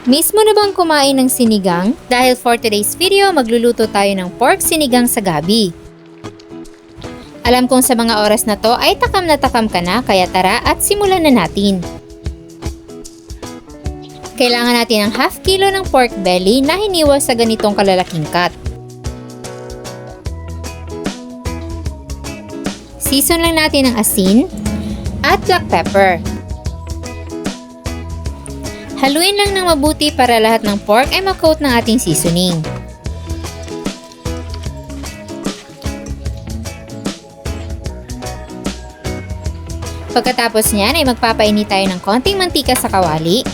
Mismo na bang kumain ng sinigang? Dahil for today's video, magluluto tayo ng pork sinigang sa gabi. Alam kong sa mga oras na to ay takam na takam ka na, kaya tara at simulan na natin. Kailangan natin ng half kilo ng pork belly na hiniwa sa ganitong kalalaking cut. Season lang natin ng asin at black pepper. Haluin lang ng mabuti para lahat ng pork ay ma-coat ng ating seasoning. Pagkatapos niyan ay magpapainit tayo ng konting mantika sa kawali.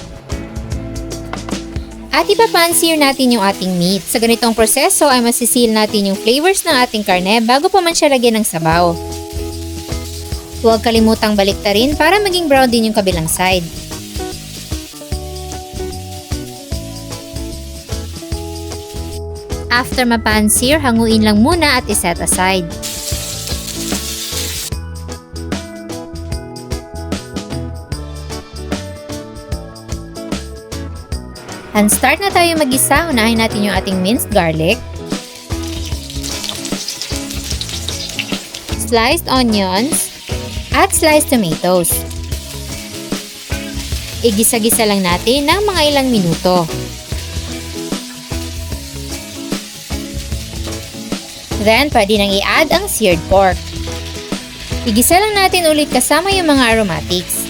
At ipapan-sear natin yung ating meat. Sa ganitong proseso ay masisil natin yung flavors ng ating karne bago pa man siya lagyan ng sabaw. Huwag kalimutang baliktarin para maging brown din yung kabilang side. After mapan-sear, hanguin lang muna at iset aside. And start na tayo mag-isa. Unahin natin yung ating minced garlic, sliced onions, at sliced tomatoes. Igisa-gisa lang natin ng mga ilang minuto. Then, pwede nang i-add ang seared pork. Igisa lang natin ulit kasama yung mga aromatics.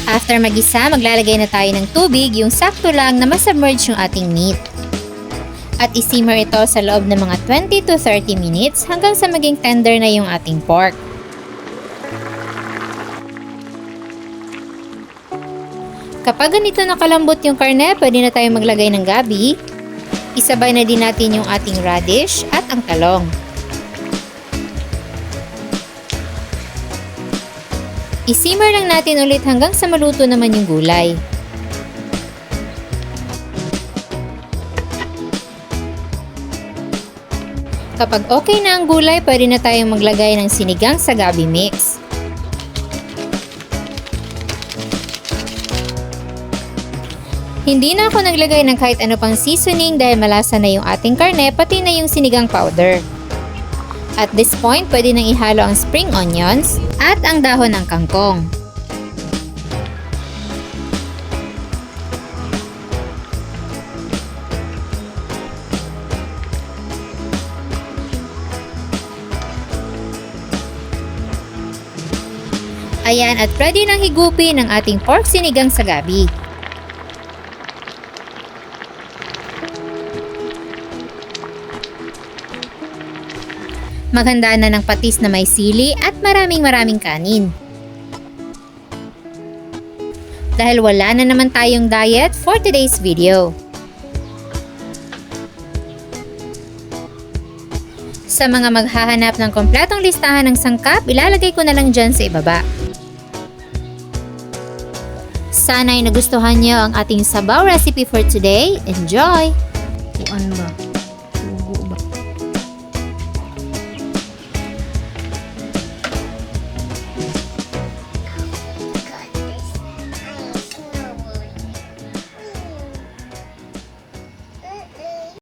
After magisa, maglalagay na tayo ng tubig, yung sakto lang na masubmerge yung ating meat. At isimmer ito sa loob ng mga 20 to 30 minutes hanggang sa maging tender na yung ating pork. Kapag ganito nakalambot yung karne, pwede na tayong maglagay ng gabi. Isabay na din natin yung ating radish at ang talong. Isimmer lang natin ulit hanggang sa maluto naman yung gulay. Kapag okay na ang gulay, pwede na tayong maglagay ng sinigang sa gabi mix. Hindi na ako naglagay ng kahit ano pang seasoning dahil malasa na yung ating karne pati na yung sinigang powder. At this point, pwede nang ihalo ang spring onions at ang dahon ng kangkong. Ayan, at ready nang higupin ang ating pork sinigang sa gabi. Maghanda na ng patis na may sili at maraming kanin. Dahil wala na naman tayong diet for today's video. Sa mga maghahanap ng kompletong listahan ng sangkap, ilalagay ko na lang dyan sa ibaba. Sana'y nagustuhan nyo ang ating sabaw recipe for today. Enjoy! Kuan ba?